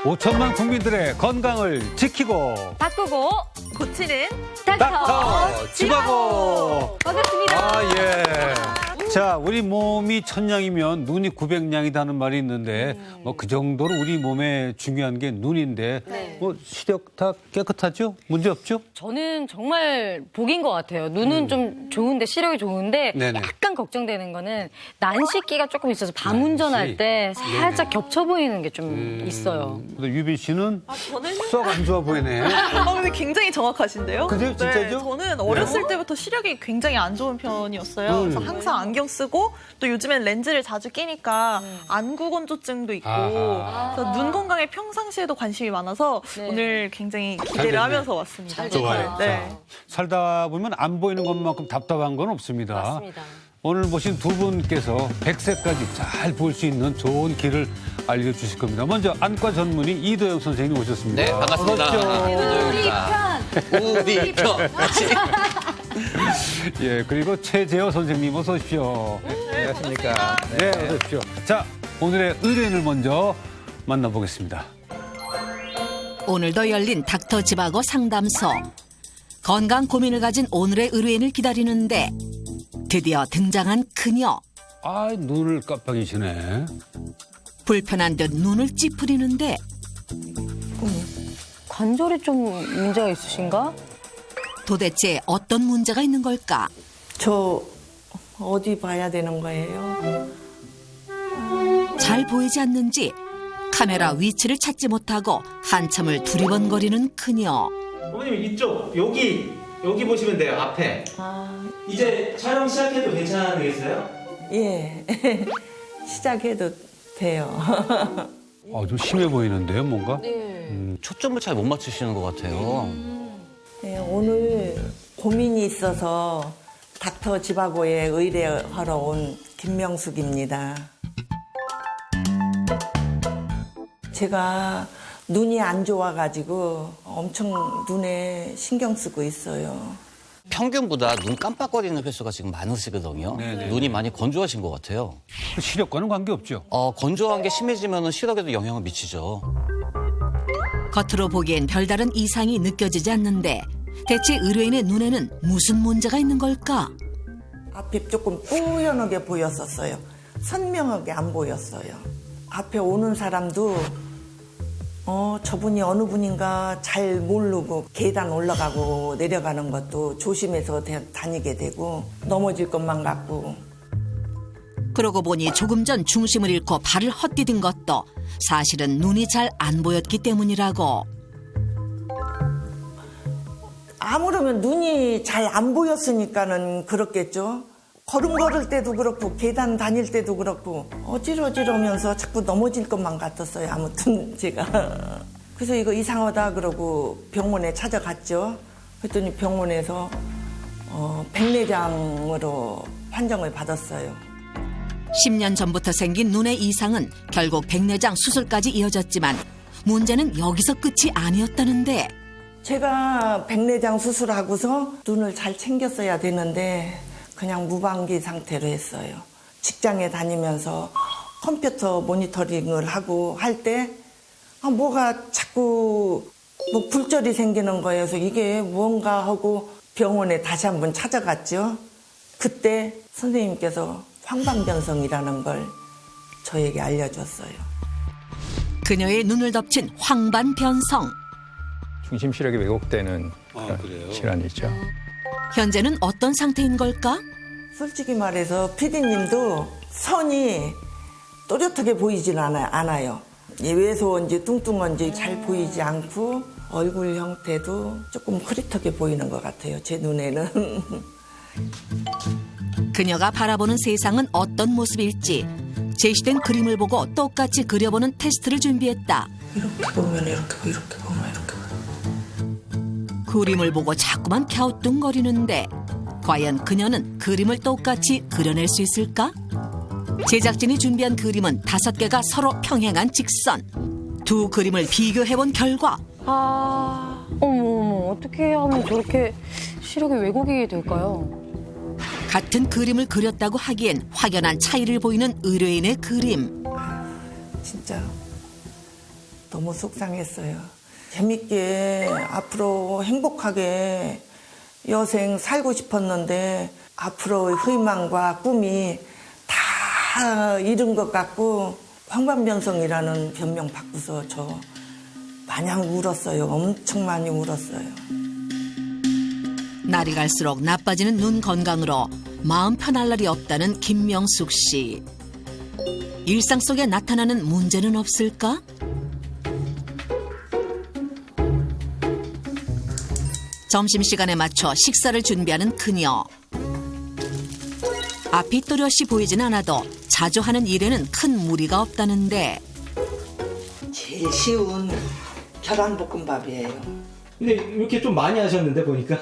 (5천만) 국민들의 건강을 지키고 바꾸고 고치는 닥터 지바고. 반갑습니다. 예. 자, 우리 몸이 천냥이면 눈이 900냥이다는 말이 있는데 뭐 그 정도로 우리 몸에 중요한 게 눈인데 네. 뭐 시력 다 깨끗하죠? 문제 없죠? 저는 정말 복인 것 같아요. 눈은 좀 좋은데 시력이 좋은데 네네. 약간 걱정되는 거는 난시기가 조금 있어서 밤 운전할 때 살짝 겹쳐 보이는 게 좀 있어요. 근데 유빈 씨는 저는 썩 안 좋아 보이네. 근데 굉장히 정확하신데요? 그래요? 진짜죠? 네, 저는 어렸을 때부터 시력이 굉장히 안 좋은 편이었어요. 그래서 항상 안경 쓰고 또 요즘엔 렌즈를 자주 끼니까 안구 건조증도 있고 아하. 그래서 눈 건강에 평상시에도 관심이 많아서 네. 오늘 굉장히 됐네. 기대를 하면서 왔습니다. 잘 됐다. 좋아요. 네. 자, 살다 보면 안 보이는 것만큼 답답한 건 없습니다. 맞습니다. 오늘 모신 두 분께서 100세까지 잘 볼 수 있는 좋은 길을 알려주실 겁니다. 먼저 안과 전문의 이도영 선생님 오셨습니다. 네, 반갑습니다. 어서 오십시오. 우리 편. 예, 그리고 최재호 선생님 어서 오십시오. 안녕하십니까. 네, 어서 오십시오. 자, 오늘의 의뢰인을 먼저 만나보겠습니다. 오늘도 열린 닥터 지바고 상담소. 건강 고민을 가진 오늘의 의뢰인을 기다리는데 드디어 등장한 그녀. 아, 눈을 깜빡이시네. 불편한 듯 눈을 찌푸리는데 관절이 좀 문제가 있으신가? 도대체 어떤 문제가 있는 걸까? 저 어디 봐야 되는 거예요? 잘 보이지 않는지 카메라 위치를 찾지 못하고 한참을 두리번거리는 그녀. 어머님 이쪽 여기 보시면 돼요. 앞에. 이제 촬영 시작해도 괜찮으겠어요? 예. 시작해도 돼요. 좀 심해 보이는데요, 뭔가? 초점을 잘 못 맞추시는 것 같아요. 네, 오늘 고민이 있어서 닥터 지바고에 의뢰하러 온 김명숙입니다. 제가 눈이 안 좋아가지고 엄청 눈에 신경 쓰고 있어요. 평균보다 눈 깜빡거리는 횟수가 지금 많으시거든요. 네네. 눈이 많이 건조하신 것 같아요. 시력과는 관계없죠? 건조한 게 심해지면 시력에도 영향을 미치죠. 겉으로 보기엔 별다른 이상이 느껴지지 않는데 대체 의뢰인의 눈에는 무슨 문제가 있는 걸까? 앞이 조금 뿌연하게 보였었어요. 선명하게 안 보였어요. 앞에 오는 사람도 저분이 어느 분인가 잘 모르고 계단 올라가고 내려가는 것도 조심해서 다니게 되고 넘어질 것만 같고. 그러고 보니 조금 전 중심을 잃고 발을 헛디딘 것도 사실은 눈이 잘 안 보였기 때문이라고. 아무러면 눈이 잘 안 보였으니까는 그렇겠죠. 걸음 걸을 때도 그렇고 계단 다닐 때도 그렇고 어지러지러면서 자꾸 넘어질 것만 같았어요. 아무튼 제가 그래서 이거 이상하다 그러고 병원에 찾아갔죠. 그랬더니 병원에서 백내장으로 판정을 받았어요. 10년 전부터 생긴 눈의 이상은 결국 백내장 수술까지 이어졌지만 문제는 여기서 끝이 아니었다는데. 제가 백내장 수술하고서 눈을 잘 챙겼어야 되는데 그냥 무방기 상태로 했어요. 직장에 다니면서 컴퓨터 모니터링을 하고 할 때 뭐가 자꾸 굴절이 생기는 거예요. 그래서 이게 뭔가 하고 병원에 다시 한번 찾아갔죠. 그때 선생님께서 황반변성이라는 걸 저에게 알려줬어요. 그녀의 눈을 덮친 황반변성. 중심 시력이 왜곡되는 질환이죠. 현재는 어떤 상태인 걸까? 솔직히 말해서 PD님도 선이 또렷하게 보이진 않아요. 왜소인지 뚱뚱한지 잘 보이지 않고 얼굴 형태도 조금 흐릿하게 보이는 것 같아요. 제 눈에는. 그녀가 바라보는 세상은 어떤 모습일지 제시된 그림을 보고 똑같이 그려보는 테스트를 준비했다. 이렇게 보면 이렇게 보고 이렇게 보면 이렇게 보고. 그림을 보고 자꾸만 갸우뚱거리는데 과연 그녀는 그림을 똑같이 그려낼 수 있을까? 제작진이 준비한 그림은 5개가 서로 평행한 직선. 두 그림을 비교해본 결과 어머, 어떻게 하면 저렇게 시력이 왜곡이 될까요? 같은 그림을 그렸다고 하기엔 확연한 차이를 보이는 의뢰인의 그림. 진짜 너무 속상했어요. 재밌게 앞으로 행복하게 여생 살고 싶었는데 앞으로의 희망과 꿈이 다 잃은 것 같고 황반변성이라는 변명 받고서 저 마냥 울었어요. 엄청 많이 울었어요. 날이 갈수록 나빠지는 눈 건강으로 마음 편할 날이 없다는 김명숙 씨. 일상 속에 나타나는 문제는 없을까? 점심시간에 맞춰 식사를 준비하는 그녀. 앞이 또렷이 보이진 않아도 자주 하는 일에는 큰 무리가 없다는데 제일 쉬운 계란볶음밥이에요. 근데 이렇게 좀 많이 하셨는데 보니까.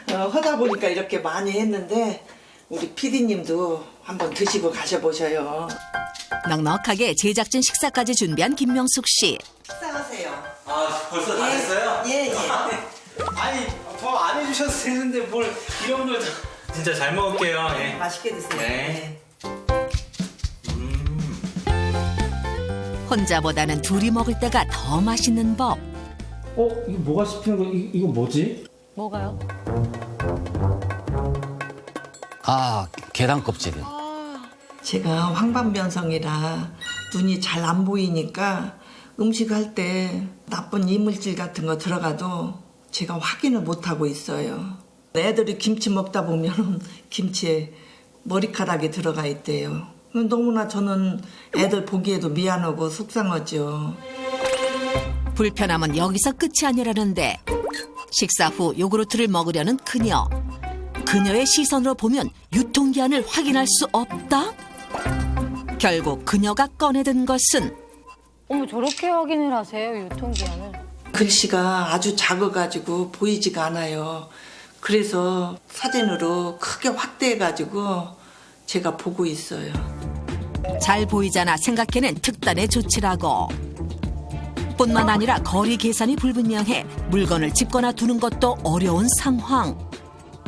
하다 보니까 이렇게 많이 했는데 우리 PD님도 한번 드시고 가셔보셔요. 넉넉하게 제작진 식사까지 준비한 김명숙 씨. 식사하세요. 아, 벌써 다 됐어요? 예, 예. 아니, 더 안 해주셔도 되는데 뭘 이런 걸 진짜 잘 먹을게요. 예. 맛있게 드세요. 네. 혼자보다는 둘이 먹을 때가 더 맛있는 법. 이거 뭐가 씹히는 거? 이거 뭐지? 뭐가요? 아, 계란 껍질이요. 제가 황반변성이라 눈이 잘 안 보이니까 음식할 때 나쁜 이물질 같은 거 들어가도 제가 확인을 못하고 있어요. 애들이 김치 먹다 보면 김치에 머리카락이 들어가 있대요. 너무나 저는 애들 보기에도 미안하고 속상하죠. 불편함은 여기서 끝이 아니라는데 식사 후 요구르트를 먹으려는 그녀. 그녀의 시선으로 보면 유통기한을 확인할 수 없다? 결국 그녀가 꺼내든 것은 어머, 저렇게 확인을 하세요, 유통기한을? 글씨가 아주 작아가지고 보이지가 않아요. 그래서 사진으로 크게 확대해가지고 제가 보고 있어요. 잘 보이잖아 생각해낸 특단의 조치라고. 뿐만 아니라 거리 계산이 불분명해 물건을 집거나 두는 것도 어려운 상황.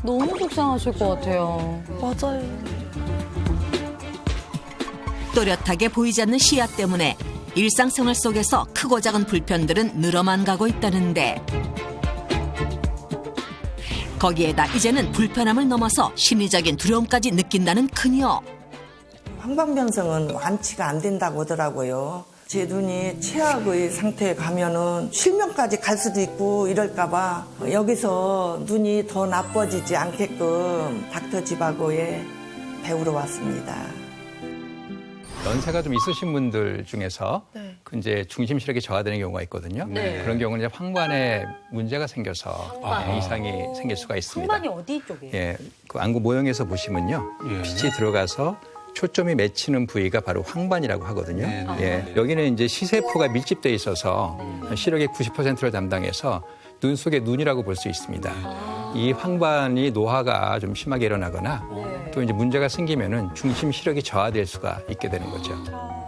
너무 속상하실 것 같아요. 맞아요. 또렷하게 보이지 않는 시야 때문에 일상생활 속에서 크고 작은 불편들은 늘어만 가고 있다는데 거기에다 이제는 불편함을 넘어서 심리적인 두려움까지 느낀다는 그녀. 황반변성은 완치가 안 된다고 하더라고요. 제 눈이 최악의 상태에 가면은 실명까지 갈 수도 있고 이럴까봐 여기서 눈이 더 나빠지지 않게끔 닥터 지바고에 배우러 왔습니다. 연세가 좀 있으신 분들 중에서 네. 그 이제 중심 시력이 저하되는 경우가 있거든요. 네. 그런 경우는 이제 황반에 문제가 생겨서 이상이 생길 수가 있습니다. 황반이 어디 쪽이에요? 예, 그 안구 모형에서 보시면요, 빛이 들어가서 초점이 맺히는 부위가 바로 황반이라고 하거든요. 예, 여기는 이제 시세포가 밀집돼 있어서 시력의 90%를 담당해서 눈 속에 눈이라고 볼 수 있습니다. 이 황반이 노화가 좀 심하게 일어나거나 또 이제 문제가 생기면은 중심 시력이 저하될 수가 있게 되는 거죠.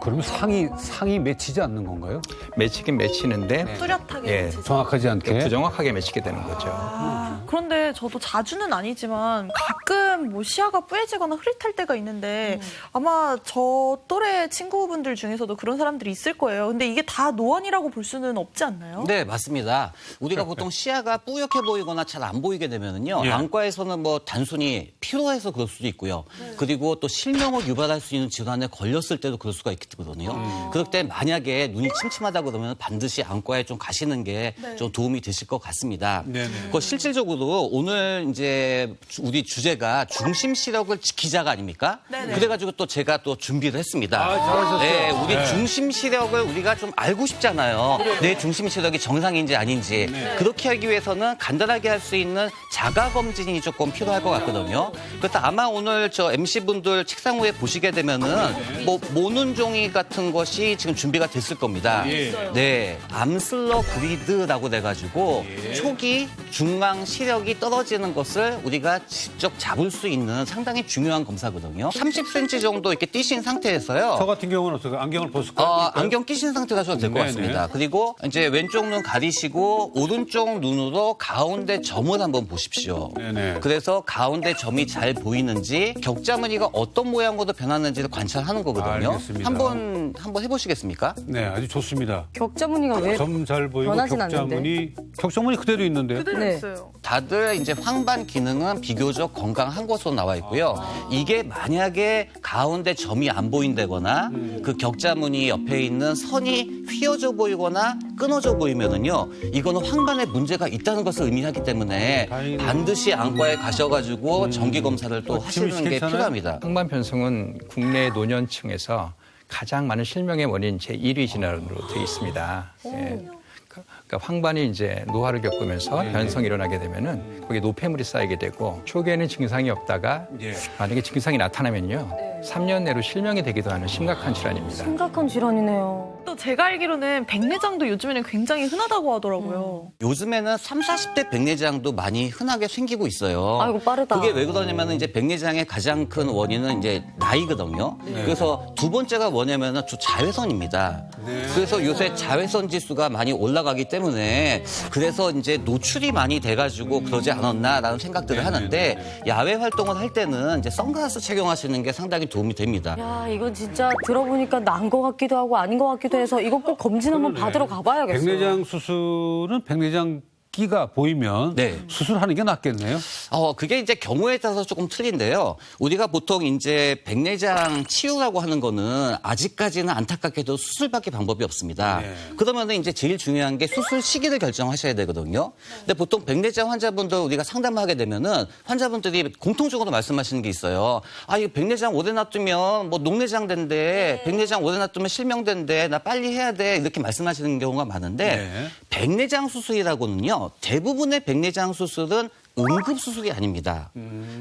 그러면 상이 맺히지 않는 건가요? 맺히긴 맺히는데 뚜렷하게 예, 맺히죠. 정확하지 않게? 부정확하게 맺히게 되는 거죠. 그런데 저도 자주는 아니지만 가끔 뭐 시야가 뿌얘지거나 흐릿할 때가 있는데 아마 저 또래 친구분들 중에서도 그런 사람들이 있을 거예요. 근데 이게 다 노안이라고 볼 수는 없지 않나요? 네, 맞습니다. 우리가 보통 시야가 뿌옇게 보이거나 잘 안 보이게 되면은요, 안과에서는 뭐 단순히 피로해서 그럴 수도 있고요. 그리고 또 실명을 유발할 수 있는 질환에 걸렸을 때도 그럴 수가 있거든요. 그럴 때 만약에 눈이 침침하다 그러면 반드시 안과에 좀 가시는 게 좀 도움이 되실 것 같습니다. 그 실질적으로 오늘 이제 우리 주제가 중심 시력을 지키자가 아닙니까? 그래가지고 또 제가 또 준비를 했습니다. 잘하셨어요. 네, 우리 중심 시력을 우리가 좀 알고 싶잖아요. 내 중심 시력이 정상인지 아닌지. 그렇게 하기 위해서는 간단하게 할 수 있는 자가 검진이 조금 필요할 것 같거든요. 그래서 아마 오늘 저 MC분들 책상 위에 보시게 되면은 뭐 모눈종이 종이 같은 것이 지금 준비가 됐을 겁니다. 네, 암슬러 그리드라고 돼가지고 초기 중앙 시력이 떨어지는 것을 우리가 직접 잡을 수 있는 상당히 중요한 검사거든요. 30cm 정도 이렇게 띄신 상태에서요. 저 같은 경우는 어떻게 안경을 벗을까요? 안경 끼신 상태가 좀 될 것 네네. 같습니다. 그리고 이제 왼쪽 눈 가리시고 오른쪽 눈으로 가운데 점을 한번 보십시오. 네네. 그래서 가운데 점이 잘 보이는지 격자무늬가 어떤 모양으로 변하는지를 관찰하는 거거든요. 알겠습니다. 한번 해보시겠습니까? 네, 아주 좋습니다. 격자무늬가 왜 점 잘 보이고 변하진 격자무늬 그대로 있는데요. 그대로 네. 있어요. 다들 이제 황반 기능은 비교적 건강한 것으로 나와 있고요. 이게 만약에 가운데 점이 안 보인다거나 그 격자무늬 옆에 있는 선이 휘어져 보이거나 끊어져 보이면은요, 이거는 황반에 문제가 있다는 것을 의미하기 때문에 다행이네요. 반드시 안과에 가셔가지고 정기 검사를 또 지금 하시는 게 괜찮아요? 필요합니다. 황반 변성은 국내 노년층에서 가장 많은 실명의 원인 제1위 질환으로 되어 있습니다. 예. 그러니까 황반이 이제 노화를 겪으면서 변성이 일어나게 되면은 거기에 노폐물이 쌓이게 되고 초기에는 증상이 없다가 예. 만약에 증상이 나타나면요 3년 내로 실명이 되기도 하는 심각한 질환입니다. 심각한 질환이네요. 또 제가 알기로는 백내장도 요즘에는 굉장히 흔하다고 하더라고요. 요즘에는 30, 40대 백내장도 많이 흔하게 생기고 있어요. 아이고, 빠르다. 그게 왜 그러냐면 이제 백내장의 가장 큰 원인은 이제 나이거든요. 그래서 두 번째가 뭐냐면은 자외선입니다. 그래서 요새 자외선 지수가 많이 올라가기 때문에 그래서 이제 노출이 많이 돼가지고 그러지 않았나라는 생각들을 하는데 야외 활동을 할 때는 이제 선글라스 착용하시는 게 상당히 도움이 됩니다. 야, 이건 진짜 들어보니까 난 것 같기도 하고 아닌 것 같기도 해서 이거 꼭 검진 한번 받으러 가봐야겠어요. 백내장 수술은 백내장 끼가 보이면 네. 수술하는 게 낫겠네요. 그게 이제 경우에 따라서 조금 틀린데요. 우리가 보통 이제 백내장 치유라고 하는 거는 아직까지는 안타깝게도 수술밖에 방법이 없습니다. 그러면은 이제 제일 중요한 게 수술 시기를 결정하셔야 되거든요. 근데 보통 백내장 환자분들 우리가 상담하게 되면은 환자분들이 공통적으로 말씀하시는 게 있어요. 이거 백내장 오래 놔두면 뭐 녹내장 된대, 백내장 오래 놔두면 실명된대, 나 빨리 해야 돼 이렇게 말씀하시는 경우가 많은데 백내장 수술이라고는요. 대부분의 백내장 수술은 응급수술이 아닙니다.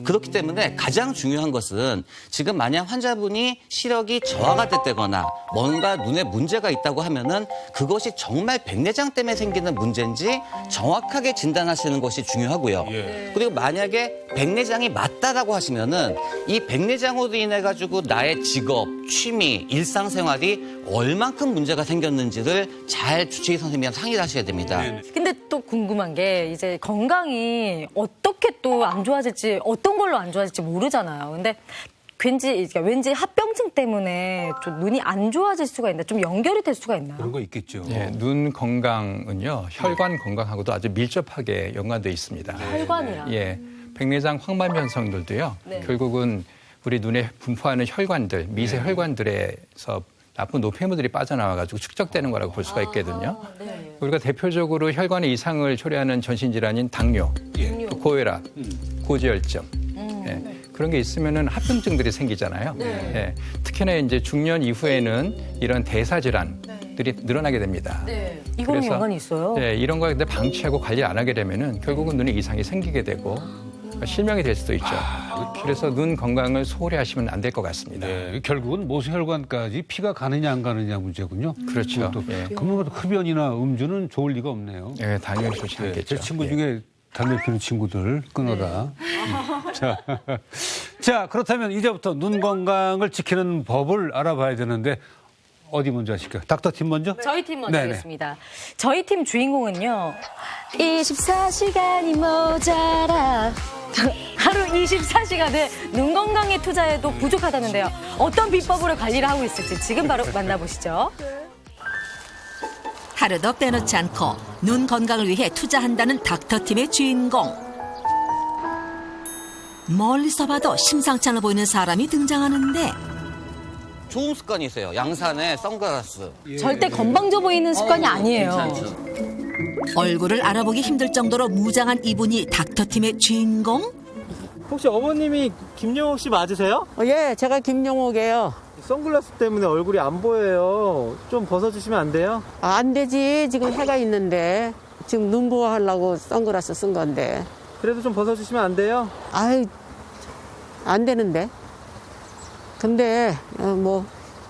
그렇기 때문에 가장 중요한 것은 지금 만약 환자분이 시력이 저하가 됐다거나 뭔가 눈에 문제가 있다고 하면은 그것이 정말 백내장 때문에 생기는 문제인지 정확하게 진단하시는 것이 중요하고요. 그리고 만약에 백내장이 맞다라고 하시면은 이 백내장으로 인해 가지고 나의 직업, 취미, 일상생활이 얼만큼 문제가 생겼는지를 잘 주치의 선생님이랑 상의를 하셔야 됩니다. 근데 또 궁금한 게 이제 건강이 어떻게 또 안 좋아질지 어떤 걸로 안 좋아질지 모르잖아요. 근데 왠지 합병증 때문에 좀 눈이 안 좋아질 수가 있나? 좀 연결이 될 수가 있나요? 그런 거 있겠죠. 예, 눈 건강은요 혈관 건강하고도 아주 밀접하게 연관되어 있습니다. 혈관이랑. 예, 백내장 황반 변성들도요 결국은 우리 눈에 분포하는 혈관들, 미세 혈관들에서 나쁜 노폐물들이 빠져나와가지고 축적되는 거라고 볼 수가 있거든요. 우리가 대표적으로 혈관에 이상을 초래하는 전신질환인 당뇨, 또 고혈압, 고지혈증 예, 그런 게 있으면은 합병증들이 생기잖아요. 예, 특히나 이제 중년 이후에는 이런 대사 질환들이 늘어나게 됩니다. 이거는 연관이 있어요? 네, 이런 거 근데 방치하고 관리 안 하게 되면은 결국은 눈에 이상이 생기게 되고 실명이 될 수도 있죠. 그래서 눈 건강을 소홀히 하시면 안 될 것 같습니다. 네, 결국은 모세혈관까지 피가 가느냐 안 가느냐 문제군요. 그렇죠. 그것도. 예. 그러면 흡연이나 음주는 좋을 리가 없네요. 예, 당연히 좋지 네, 않겠죠. 제 친구 예. 중에 담배 피는 친구들 끊어라. 자, 그렇다면 이제부터 눈 건강을 지키는 법을 알아봐야 되는데 어디 먼저 하실까요? 닥터팀 먼저? 저희 팀 먼저 네네. 하겠습니다. 저희 팀 주인공은요. 24시간이 모자라. 하루 24시간을 눈 건강에 투자해도 부족하다는데요. 어떤 비법으로 관리를 하고 있을지 지금 바로 만나보시죠. 하루도 빼놓지 않고 눈 건강을 위해 투자한다는 닥터팀의 주인공. 멀리서 봐도 심상치 않아 보이는 사람이 등장하는데 좋은 습관이세요. 양산에 선글라스. 절대 건방져 보이는 습관이 아니에요. 괜찮죠. 얼굴을 알아보기 힘들 정도로 무장한 이분이 닥터팀의 주인공? 혹시 어머님이 김영옥 씨 맞으세요? 예, 제가 김영옥이에요. 선글라스 때문에 얼굴이 안 보여요. 좀 벗어주시면 안 돼요? 안 되지. 지금 해가 있는데. 지금 눈 보호하려고 선글라스 쓴 건데. 그래도 좀 벗어주시면 안 돼요? 아이, 안 되는데. 근데,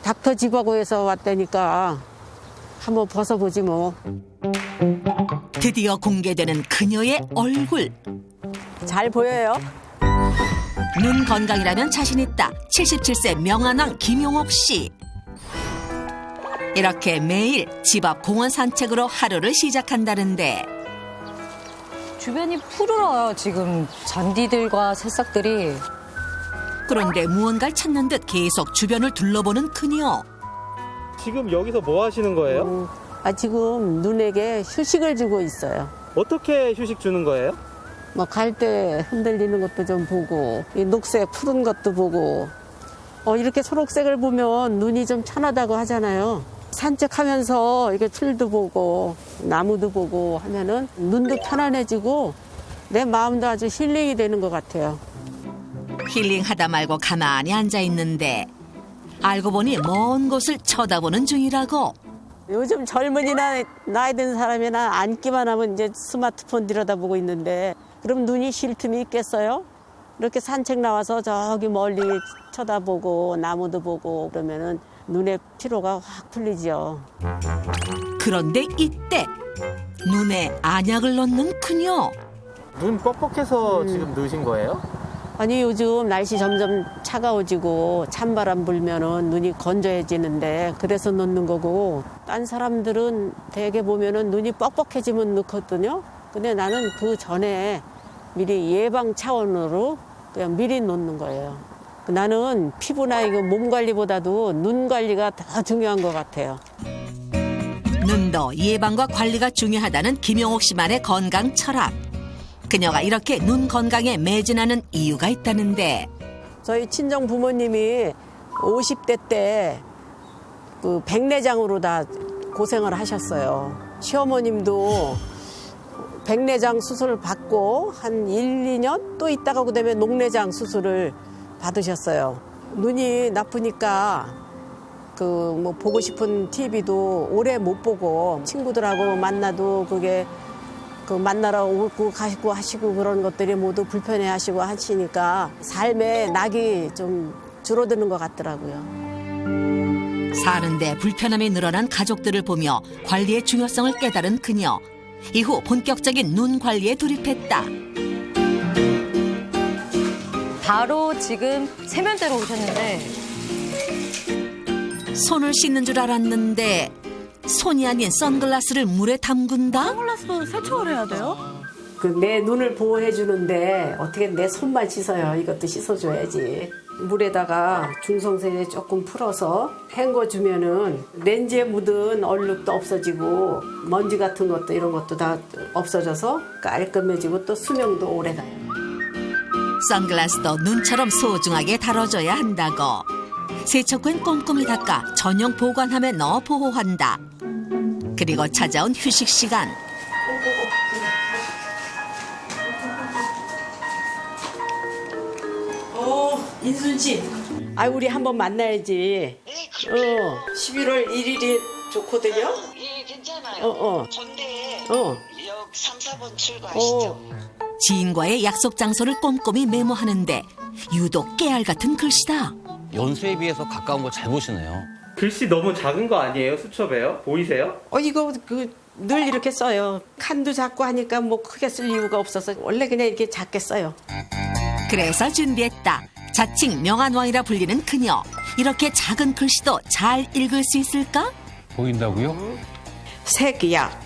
닥터 집하고에서 왔다니까 한번 벗어보지 뭐. 드디어 공개되는 그녀의 얼굴. 잘 보여요? 눈 건강이라면 자신 있다. 77세 명안왕 김용옥 씨. 이렇게 매일 집 앞 공원 산책으로 하루를 시작한다는데 주변이 푸르러요, 지금. 잔디들과 새싹들이. 그런데 무언가를 찾는 듯 계속 주변을 둘러보는 그녀. 지금 여기서 뭐 하시는 거예요? 지금 눈에게 휴식을 주고 있어요. 어떻게 휴식 주는 거예요? 뭐 갈 때 흔들리는 것도 좀 보고, 이 녹색 푸른 것도 보고, 이렇게 초록색을 보면 눈이 좀 편하다고 하잖아요. 산책하면서 이렇게 풀도 보고 나무도 보고 하면은 눈도 편안해지고 내 마음도 아주 힐링이 되는 것 같아요. 힐링하다 말고 가만히 앉아 있는데 알고 보니 먼 곳을 쳐다보는 중이라고. 요즘 젊은이나 나이 든 사람이나 앉기만 하면 이제 스마트폰 들여다보고 있는데 그럼 눈이 쉴 틈이 있겠어요? 이렇게 산책 나와서 저기 멀리 쳐다보고 나무도 보고 그러면은 눈의 피로가 확 풀리죠. 그런데 이때 눈에 안약을 넣는 그녀. 눈 뻑뻑해서 지금 넣으신 거예요? 아니 요즘 날씨 점점 차가워지고 찬바람 불면은 눈이 건조해지는데 그래서 넣는 거고 딴 사람들은 대개 보면은 눈이 뻑뻑해지면 넣거든요. 근데 나는 그 전에 미리 예방 차원으로 그냥 미리 놓는 거예요. 나는 피부나 이거 몸 관리보다도 눈 관리가 더 중요한 것 같아요. 눈도 예방과 관리가 중요하다는 김용옥 씨만의 건강 철학. 그녀가 이렇게 눈 건강에 매진하는 이유가 있다는데. 저희 친정 부모님이 50대 때 그 백내장으로 다 고생을 하셨어요. 시어머님도 백내장 수술을 받고 한 1, 2년 또 있다가 그다음에 녹내장 수술을 받으셨어요. 눈이 나쁘니까 그 뭐 보고 싶은 TV도 오래 못 보고 친구들하고 만나도 그게 그 만나러 오고 가시고 하시고 그런 것들이 모두 불편해하시고 하시니까 삶의 낙이 좀 줄어드는 것 같더라고요. 사는데 불편함이 늘어난 가족들을 보며 관리의 중요성을 깨달은 그녀. 이후 본격적인 눈 관리에 돌입했다. 바로 지금 세면대로 오셨는데. 손을 씻는 줄 알았는데 손이 아닌 선글라스를 물에 담근다? 선글라스도 세척을 해야 돼요? 그 내 눈을 보호해 주는데 어떻게 내 손만 씻어요. 이것도 씻어줘야지. 물에다가 중성세제 조금 풀어서 헹궈 주면은 렌즈에 묻은 얼룩도 없어지고 먼지 같은 것도 이런 것도 다 없어져서 깔끔해지고 또 수명도 오래 가요. 선글라스도 눈처럼 소중하게 다뤄줘야 한다고. 세척 후엔 꼼꼼히 닦아 전용 보관함에 넣어 보호한다. 그리고 찾아온 휴식 시간. 인순 씨. 우리 한번 만나야지. 네, 그래요. 11월 1일이 좋거든요. 예, 괜찮아요. 건대에 역 3, 4번 출구하시죠. 지인과의 약속 장소를 꼼꼼히 메모하는데 유독 깨알 같은 글씨다. 연수에 비해서 가까운 걸 잘 보시네요. 글씨 너무 작은 거 아니에요? 수첩에요? 보이세요? 이거 늘 이렇게 써요. 칸도 작고 하니까 뭐 크게 쓸 이유가 없어서 원래 그냥 이렇게 작게 써요. 그래서 준비했다. 자칭 명안왕이라 불리는 그녀. 이렇게 작은 글씨도 잘 읽을 수 있을까? 보인다고요? 색약.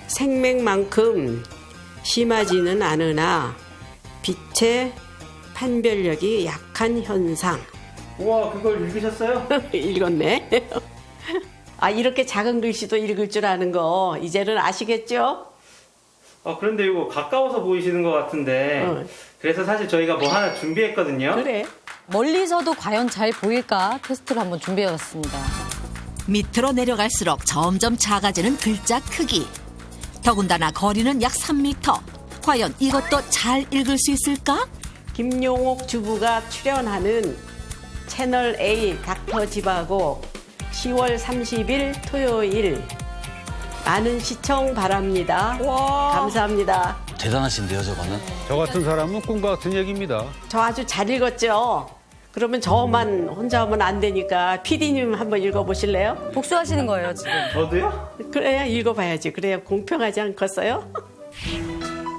생맥만큼 심하지는 않으나 빛의 판별력이 약한 현상. 우와, 그걸 읽으셨어요? 읽었네. 이렇게 작은 글씨도 읽을 줄 아는 거 이제는 아시겠죠? 그런데 이거 가까워서 보이시는 것 같은데 그래서 사실 저희가 뭐 하나 준비했거든요. 그래. 멀리서도 과연 잘 보일까 테스트를 한번 준비해봤습니다. 밑으로 내려갈수록 점점 작아지는 글자 크기. 더군다나 거리는 약 3m. 과연 이것도 잘 읽을 수 있을까? 김용옥 주부가 출연하는 채널 A 닥터 집하고 10월 30일 토요일 많은 시청 바랍니다. 감사합니다. 대단하신데요, 저거는. 저 같은 사람은 꿈과 같은 얘기입니다. 저 아주 잘 읽었죠? 그러면 저만 혼자 하면 안 되니까 PD님 한번 읽어보실래요? 복수하시는 거예요, 지금. 저도요? 그래야 읽어봐야지. 그래야 공평하지 않겠어요?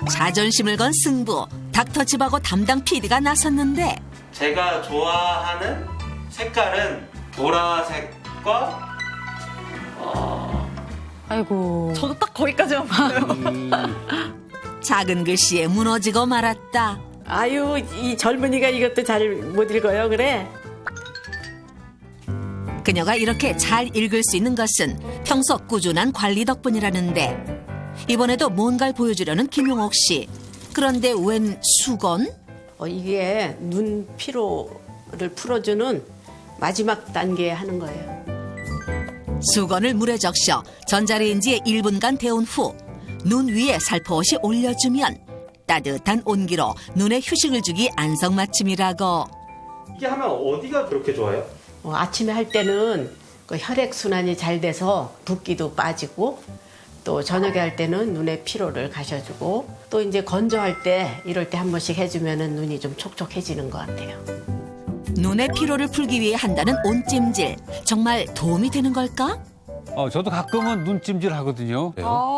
자존심을 건 승부. 닥터집하고 담당 PD가 나섰는데 제가 좋아하는 색깔은 보라색과 아이고. 저도 딱 거기까지만 봤어요. 작은 글씨에 무너지고 말았다. 아유, 이 젊은이가 이것도 잘 못 읽어요, 그래? 그녀가 이렇게 잘 읽을 수 있는 것은 평소 꾸준한 관리 덕분이라는데 이번에도 뭔가를 보여주려는 김용옥 씨. 그런데 웬 수건? 이게 눈 피로를 풀어주는 마지막 단계에 하는 거예요. 수건을 물에 적셔 전자레인지에 1분간 데운 후 눈 위에 살포시 올려주면 따뜻한 온기로 눈에 휴식을 주기 안성맞춤이라고. 이게 하면 어디가 그렇게 좋아요? 아침에 할 때는 그 혈액순환이 잘 돼서 붓기도 빠지고 또 저녁에 할 때는 눈의 피로를 가셔주고 또 이제 건조할 때 이럴 때 한 번씩 해주면 눈이 좀 촉촉해지는 것 같아요. 눈의 피로를 풀기 위해 한다는 온찜질. 정말 도움이 되는 걸까? 저도 가끔은 눈찜질 하거든요.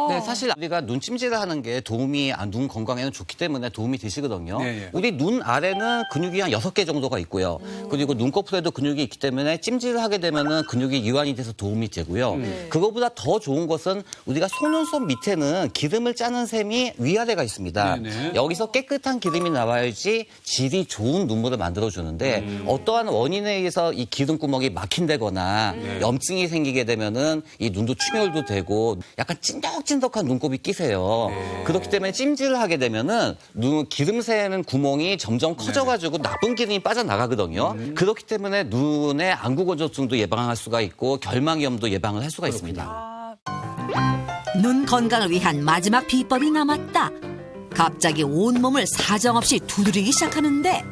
네, 사실 우리가 눈찜질을 하는 게 눈 건강에는 좋기 때문에 도움이 되시거든요. 네. 우리 눈 아래는 근육이 한 6개 정도가 있고요. 그리고 눈꺼풀에도 근육이 있기 때문에 찜질을 하게 되면은 근육이 이완이 돼서 도움이 되고요. 그거보다 더 좋은 것은 우리가 속눈썹 밑에는 기름을 짜는 셈이 위아래가 있습니다. 네네. 여기서 깨끗한 기름이 나와야지 질이 좋은 눈물을 만들어주는데 어떠한 원인에 의해서 이 기름구멍이 막힌다거나 염증이 생기게 되면은 이 눈도 충혈도 되고 약간 찐덕찐덕한 눈곱이 끼세요. 그렇기 때문에 찜질을 하게 되면은 기름 새는 구멍이 점점 커져가지고 나쁜 기름이 빠져나가거든요. 그렇기 때문에 눈의 안구건조증도 예방할 수가 있고 결막염도 예방을 할 수가 있습니다. 눈 건강을 위한 마지막 비법이 남았다. 갑자기 온몸을 사정없이 두드리기 시작하는데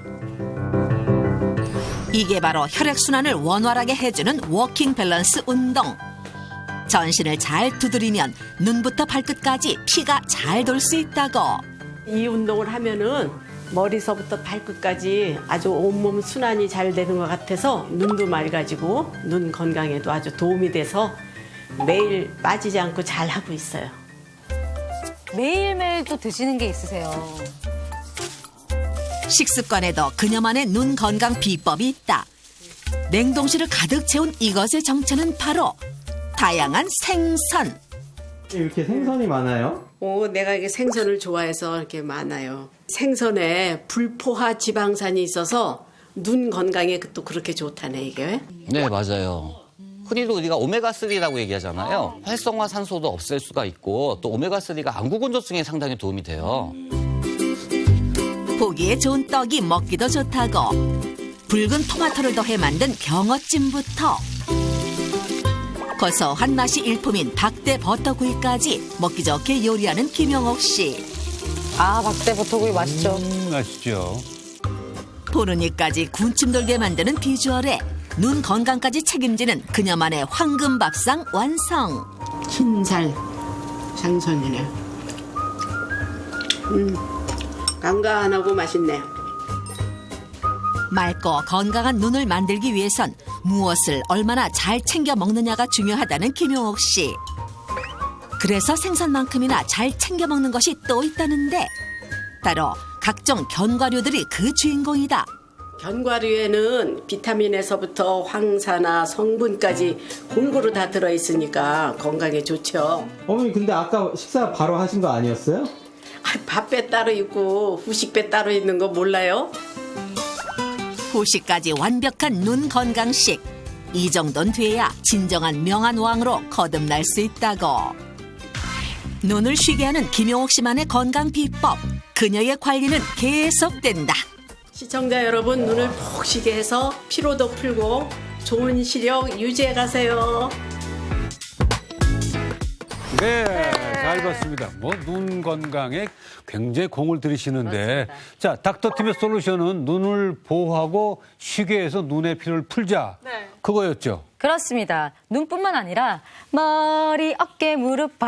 이게 바로 혈액순환을 원활하게 해주는 워킹 밸런스 운동. 전신을 잘 두드리면 눈부터 발끝까지 피가 잘 돌 수 있다고. 이 운동을 하면은 머리서부터 발끝까지 아주 온몸 순환이 잘 되는 것 같아서 눈도 맑아지고 눈 건강에도 아주 도움이 돼서 매일 빠지지 않고 잘 하고 있어요. 매일매일 또 드시는 게 있으세요. 식습관에도 그녀만의 눈 건강 비법이 있다. 냉동실을 가득 채운 이것의 정체는 바로 다양한 생선. 이렇게 생선이 많아요? 내가 이게 생선을 좋아해서 이렇게 많아요. 생선에 불포화 지방산이 있어서 눈 건강에 또 그렇게 좋다네, 이게. 네, 맞아요. 흔히도 우리가 오메가3라고 얘기하잖아요. 활성화 산소도 없앨 수가 있고 또 오메가3가 안구건조증에 상당히 도움이 돼요. 보기에 좋은 떡이 먹기도 좋다고. 붉은 토마토를 더해 만든 경어찜부터 고소한 맛이 일품인 박대 버터구이까지 먹기 좋게 요리하는 김용옥 씨. 아, 박대 버터구이 맛있죠. 맛있죠. 보르니까지 군침 돌게 만드는 비주얼에 눈 건강까지 책임지는 그녀만의 황금 밥상 완성. 흰살 생선이네. 간간하고 맛있네. 맑고 건강한 눈을 만들기 위해선 무엇을 얼마나 잘 챙겨 먹느냐가 중요하다는 김용옥 씨. 그래서 생선만큼이나 잘 챙겨 먹는 것이 또 있다는데 바로 각종 견과류들이 그 주인공이다. 견과류에는 비타민에서부터 황사나 성분까지 골고루 다 들어있으니까 건강에 좋죠. 어머니 근데 아까 식사 바로 하신 거 아니었어요? 밥배 따로 있고 후식배 따로 있는 거 몰라요? 후식까지 완벽한 눈 건강식. 이 정도는 돼야 진정한 명안왕으로 거듭날 수 있다고. 눈을 쉬게 하는 김용옥 씨만의 건강 비법. 그녀의 관리는 계속된다. 시청자 여러분, 눈을 푹 쉬게 해서 피로도 풀고 좋은 시력 유지해 가세요. 네, 잘 봤습니다. 눈 건강에 굉장히 공을 들이시는데. 맞습니다. 자, 닥터팀의 솔루션은 눈을 보호하고 쉬게 해서 눈의 피로를 풀자. 네. 그거였죠. 그렇습니다. 눈뿐만 아니라 머리, 어깨, 무릎,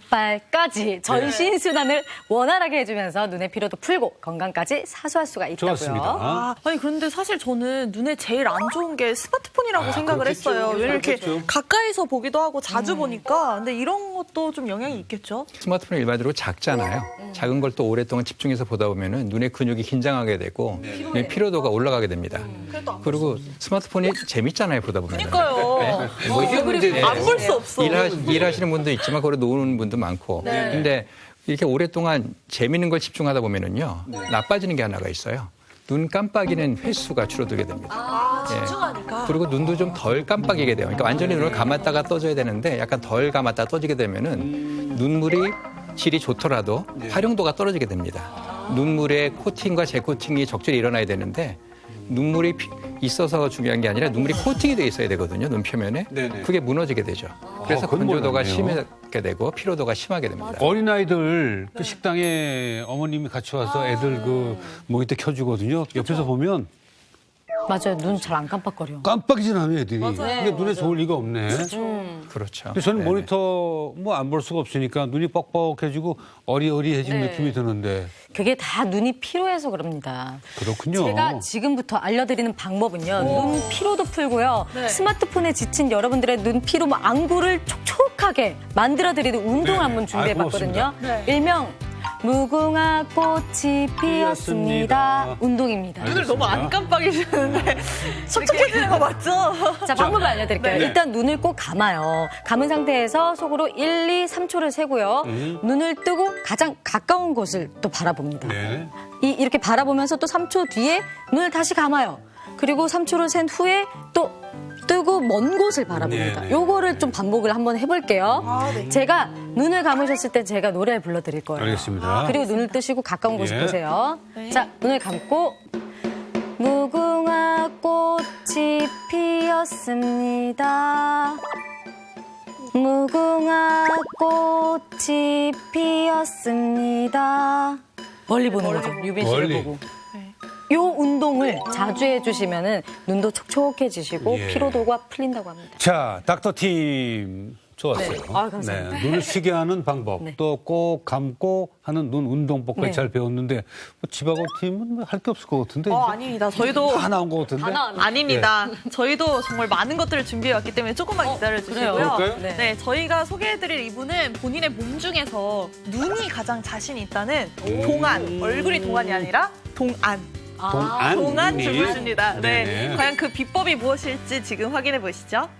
발까지 전신 순환을 원활하게 해주면서 눈의 피로도 풀고 건강까지 사수할 수가 있다고요. 좋았습니다. 아니 그런데 사실 저는 눈에 제일 안 좋은 게 스마트폰이라고 생각을 그렇겠죠. 했어요. 왜냐면 이렇게 그렇겠죠. 가까이서 보기도 하고 자주 보니까. 근데 이런 것도 좀 영향이 있겠죠? 스마트폰은 일반적으로 작잖아요. 작은 걸 또 오랫동안 집중해서 보다 보면은 눈의 근육이 긴장하게 되고 눈의 피로도가 올라가게 됩니다. 그리고 스마트폰이 재밌잖아요, 보다 보면. 그러니까요. 뭐 이게 문제예요. 안 볼 수 없어. 일하시는 분도 있지만 거기 노는 분도 많고. 근데 이렇게 오랫동안 재밌는 걸 집중하다 보면은요. 나빠지는 게 하나가 있어요. 눈 깜빡이는 횟수가 줄어들게 됩니다. 집중하니까. 그리고 눈도 좀 덜 깜빡이게 돼요. 그러니까 완전히 눈을 감았다가 떠져야 되는데 약간 덜 감았다가 떠지게 되면은 눈물이 질이 좋더라도 활용도가 떨어지게 됩니다. 눈물의 코팅과 재코팅이 적절히 일어나야 되는데 눈물이 있어서 중요한 게 아니라 눈물이 코팅이 돼 있어야 되거든요. 눈 표면에. 네네. 그게 무너지게 되죠. 그래서 그건 건조도가 몰랐네요. 심하게 되고 피로도가 심하게 됩니다. 어린아이들 그 식당에 어머님이 같이 와서 애들 그 모니터 켜주거든요. 옆에서 보면 맞아요. 눈 잘 안 깜빡거려. 깜빡이진 않아요, 애들이. 근데 눈에 좋을 리가 없네. 그렇죠. 근데 저는 네네. 모니터 뭐 안 볼 수가 없으니까 눈이 뻑뻑해지고 어리어리해진 느낌이 드는데. 그게 다 눈이 피로해서 그럽니다. 그렇군요. 제가 지금부터 알려드리는 방법은요. 눈 피로도 풀고요. 스마트폰에 지친 여러분들의 눈 피로 안구를 촉촉하게 만들어드리는 운동을 한번 준비해봤거든요. 일명 무궁화 꽃이 피었습니다. 운동입니다. 눈을 너무 안 깜빡이시는데 촉촉해지는 거 맞죠? 자, 방법을 알려드릴게요. 일단 눈을 꼭 감아요. 감은 상태에서 속으로 1, 2, 3초를 세고요. 눈을 뜨고 가장 가까운 곳을 또 바라봅니다. 네. 이렇게 바라보면서 또 3초 뒤에 눈을 다시 감아요. 그리고 3초를 센 후에 또 뜨고 먼 곳을 바라봅니다. 네. 요거를 좀 반복을 한번 해볼게요. 제가 눈을 감으셨을 때 제가 노래를 불러드릴 거예요. 알겠습니다. 그리고 눈을 뜨시고 가까운 곳을 예. 보세요. 자, 눈을 감고 무궁화 꽃이 피었습니다. 무궁화 꽃이 피었습니다. 멀리 보는 거죠. 유빈 씨를 멀리. 보고. 요 운동을 자주 해주시면은 눈도 촉촉해지시고 예. 피로도가 풀린다고 합니다. 자, 닥터팀 좋았어요. 네. 아, 감사합니다. 눈을 쉬게 하는 방법, 네. 또 꼭 감고 하는 눈 운동법까지 네. 잘 배웠는데 뭐 지바고 팀은 할 게 없을 것 같은데. 아닙니다. 저희도 다 나온 것 같은데. 아닙니다. 저희도 정말 많은 것들을 준비해왔기 때문에 조금만 기다려주시고요. 그럴까요? 네, 저희가 소개해드릴 이분은 본인의 몸 중에서 눈이 가장 자신 있다는 동안, 얼굴이 동안이 아니라 동안. 동안 눈이. 주부십니다. 네. 네네. 과연 그 비법이 무엇일지 지금 확인해 보시죠.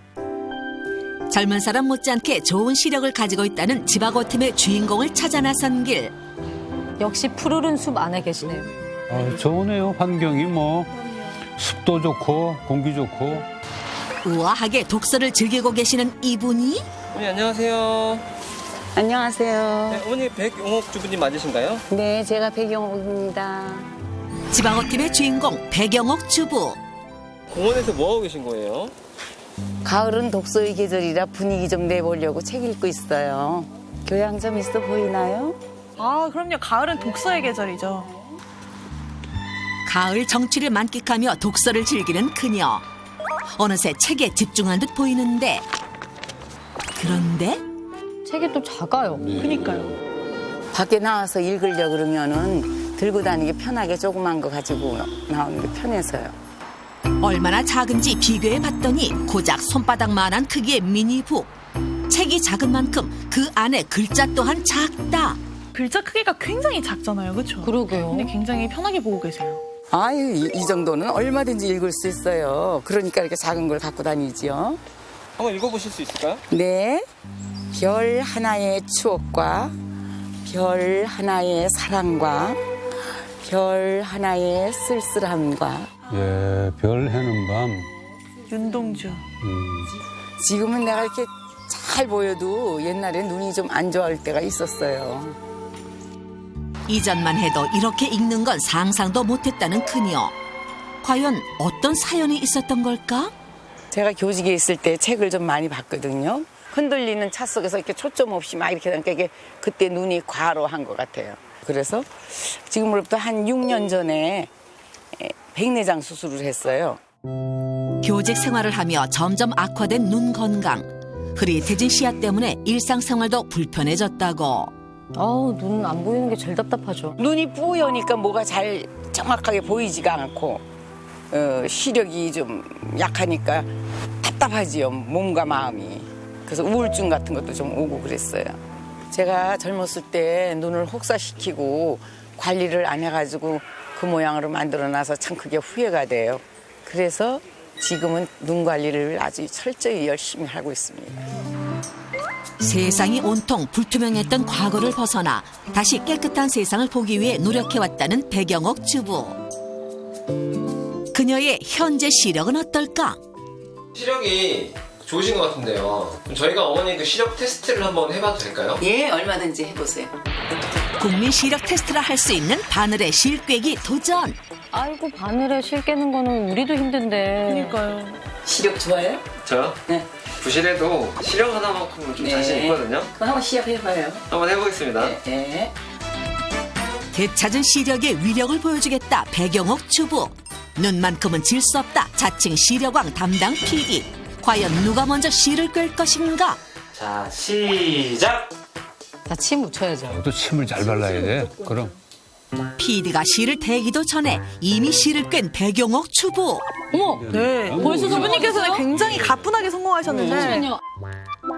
젊은 사람 못지않게 좋은 시력을 가지고 있다는 지바고팀의 주인공을 찾아 나선 길. 역시 푸르른 숲 안에 계시네요. 좋으네요. 환경이 뭐 습도 좋고 공기 좋고. 우아하게 독서를 즐기고 계시는 이분이 어머니 안녕하세요. 안녕하세요. 네, 어머니 백용옥 주부님 맞으신가요? 네, 제가 백영옥입니다. 지바고팀의 주인공 백영옥 주부. 공원에서 뭐 하고 계신 거예요? 가을은 독서의 계절이라 분위기 좀 내보려고 책 읽고 있어요. 교양 좀 있어 보이나요? 그럼요. 가을은 독서의 계절이죠. 가을 정취를 만끽하며 독서를 즐기는 그녀. 어느새 책에 집중한 듯 보이는데 그런데 책이 또 작아요. 그니까요. 밖에 나와서 읽으려 그러면은 들고 다니기 편하게 조그만 거 가지고 나오는 게 편해서요. 얼마나 작은지 비교해 봤더니 고작 손바닥만한 크기의 미니북. 책이 작은 만큼 그 안에 글자 또한 작다. 글자 크기가 굉장히 작잖아요. 그렇죠? 그러게요. 근데 굉장히 편하게 보고 계세요. 아유, 이 정도는 얼마든지 읽을 수 있어요. 그러니까 이렇게 작은 걸 갖고 다니죠. 한번 읽어보실 수 있을까요? 네. 별 하나의 추억과 별 하나의 사랑과 별 하나의 쓸쓸함과 예, 별 해는 밤. 윤동주. 지금은 내가 이렇게 잘 보여도 옛날에 눈이 좀 안 좋아할 때가 있었어요. 이전만 해도 이렇게 읽는 건 상상도 못했다는 그녀. 과연 어떤 사연이 있었던 걸까? 제가 교직에 있을 때 책을 좀 많이 봤거든요. 흔들리는 차 속에서 이렇게 초점 없이 막 이렇게 하니까 이게 그때 눈이 과로한 것 같아요. 그래서 지금으로부터 한 6년 전에 백내장 수술을 했어요. 교직 생활을 하며 점점 악화된 눈 건강. 흐릿해진 시야 때문에 일상생활도 불편해졌다고. 눈 안 보이는 게 제일 답답하죠. 눈이 뿌여니까 뭐가 잘 정확하게 보이지가 않고 시력이 좀 약하니까 답답하지요. 몸과 마음이. 그래서 우울증 같은 것도 좀 오고 그랬어요. 제가 젊었을 때 눈을 혹사시키고 관리를 안 해가지고 그 모양으로 만들어놔서 참 그게 후회가 돼요. 그래서 지금은 눈 관리를 아주 철저히 열심히 하고 있습니다. 세상이 온통 불투명했던 과거를 벗어나 다시 깨끗한 세상을 보기 위해 노력해왔다는 백영옥 주부. 그녀의 현재 시력은 어떨까? 시력이 좋으신 것 같은데요. 그럼 저희가 어머니 그 시력 테스트를 한번 해봐도 될까요? 예, 얼마든지 해보세요. 국민 시력 테스트를 할 수 있는 바늘의 실꿰기 도전. 아이고, 바늘에 실 깨는 거는 우리도 힘든데. 그러니까요. 시력 좋아요? 저요? 네. 부실해도 시력 하나만큼은 좀 자신 있거든요. 그럼 한번 시작해봐요. 한번 해보겠습니다. 네. 되찾은 시력의 위력을 보여주겠다. 백영옥 주부. 눈만큼은 질 수 없다. 자칭 시력왕 담당 PD. 과연 누가 먼저 실을 꿰 것인가? 자, 시작! 자, 침 묻혀야죠. 또 침을 잘 발라야 돼. 그럼. PD가 실을 대기도 전에 이미 실을 꿰n 백영옥 주부. 어머! 네. 벌써 주부님께서는 굉장히 가뿐하게 성공하셨는데. 잠시만요.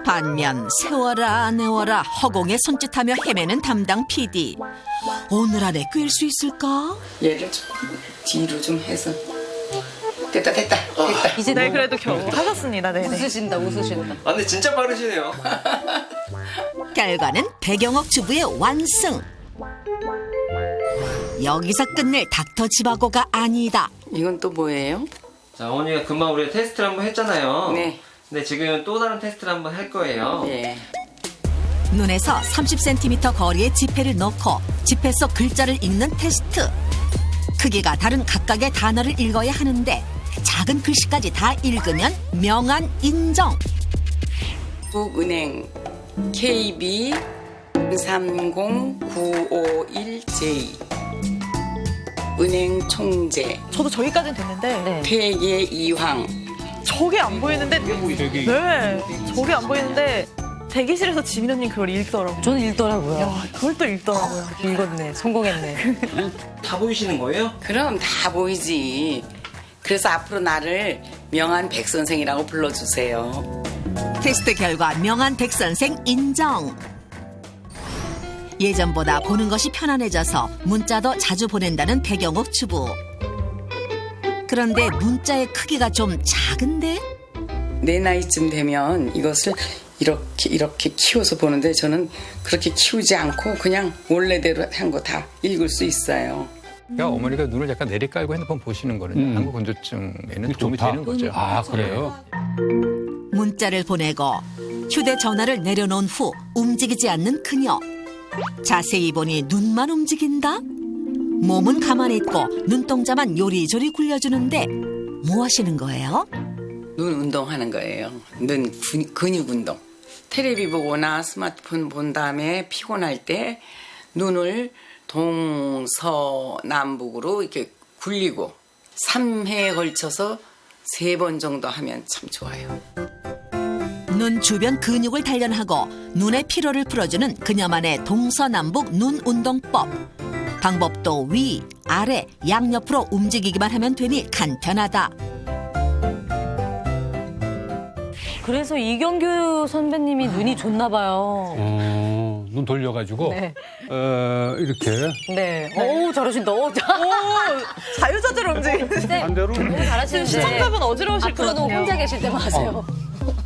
반면 세워라 내워라 허공에 손짓하며 헤매는 담당 PD. 오늘 안에 꿰 수 있을까? 얘를 좀 뒤로 좀 해서. 됐다. 이제 네, 그래도 겨우 하셨습니다. 네네. 웃으신다. 아, 근데 진짜 빠르시네요. 결과는 백영옥 주부의 완승. 여기서 끝낼 닥터 지바고가 아니다. 이건 또 뭐예요? 자, 어머니가 금방 우리 테스트를 한번 했잖아요. 네. 근데 지금 또 다른 테스트를 한번 할 거예요. 예. 눈에서 30cm 거리에 지폐를 넣고 지폐 속 글자를 읽는 테스트. 크기가 다른 각각의 단어를 읽어야 하는데 작은 글씨까지 다 읽으면 명안 인정. 국은행 KB 30951J 은행 총재 저도 저기까지는 됐는데. 네. 퇴계 이황 저게 안 보이는데. 되게 네. 저게 안 보이는데. 대기실에서 지민언님 그걸 읽더라고요. 저는 읽더라고요. 야, 그걸 또 읽더라고요. 읽었네. 성공했네. 다 보이시는 거예요? 그럼 다 보이지. 그래서 앞으로 나를 명한 백 선생이라고 불러주세요. 테스트 결과 명한 백 선생 인정. 예전보다 보는 것이 편안해져서 문자도 자주 보낸다는 백영옥 주부. 그런데 문자의 크기가 좀 작은데? 내 나이쯤 되면 이것을 이렇게 키워서 보는데 저는 그렇게 키우지 않고 그냥 원래대로 한 거 다 읽을 수 있어요. 그러니까 어머니가 눈을 약간 내리깔고 핸드폰 보시는 거는 한국 건조증에는 도움이 좋다. 되는 거죠. 아, 그래요? 문자를 보내고 휴대전화를 내려놓은 후 움직이지 않는 그녀. 자세히 보니 눈만 움직인다? 몸은 가만히 있고 눈동자만 요리조리 굴려주는데 뭐 하시는 거예요? 눈 운동하는 거예요. 눈 근육 운동. 텔레비 보거나 스마트폰 본 다음에 피곤할 때 눈을 동서남북으로 이렇게 굴리고 3회에 걸쳐서 3번 정도 하면 참 좋아요. 눈 주변 근육을 단련하고 눈의 피로를 풀어주는 그녀만의 동서남북 눈 운동법. 방법도 위, 아래, 양옆으로 움직이기만 하면 되니 간편하다. 그래서 이경규 선배님이 눈이 좋나 봐요. 눈 돌려가지고. 네. 이렇게. 네. 오, 잘하신다. 오, 자유자재로 움직이는데. 반대로. 잘하시는데. 시청자분 어지러우실 것 앞으로도 같아요. 혼자 계실 때만 하세요.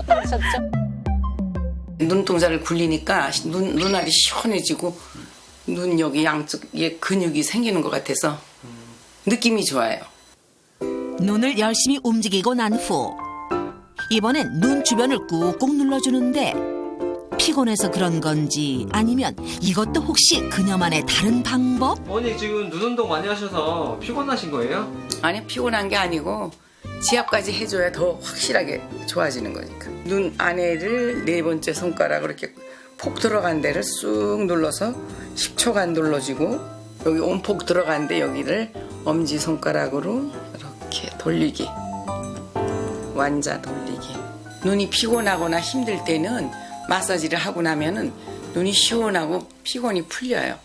하셨죠? 눈동자를 굴리니까 눈알이 시원해지고 눈 여기 양쪽에 근육이 생기는 것 같아서 느낌이 좋아요. 눈을 열심히 움직이고 난 후 이번엔 눈 주변을 꾹꾹 눌러주는데 피곤해서 그런 건지 아니면 이것도 혹시 그녀만의 다른 방법? 어머니 지금 눈 운동 많이 하셔서 피곤하신 거예요? 아니 피곤한 게 아니고 지압까지 해줘야 더 확실하게 좋아지는 거니까. 눈 안에를 4번째 손가락으로 이렇게 폭 들어간 데를 쑥 눌러서 10초간 눌러주고 여기 온폭 들어간 데 여기를 엄지손가락으로 이렇게 돌리기. 완자 돌리기. 눈이 피곤하거나 힘들 때는 마사지를 하고 나면은 눈이 시원하고 피곤이 풀려요.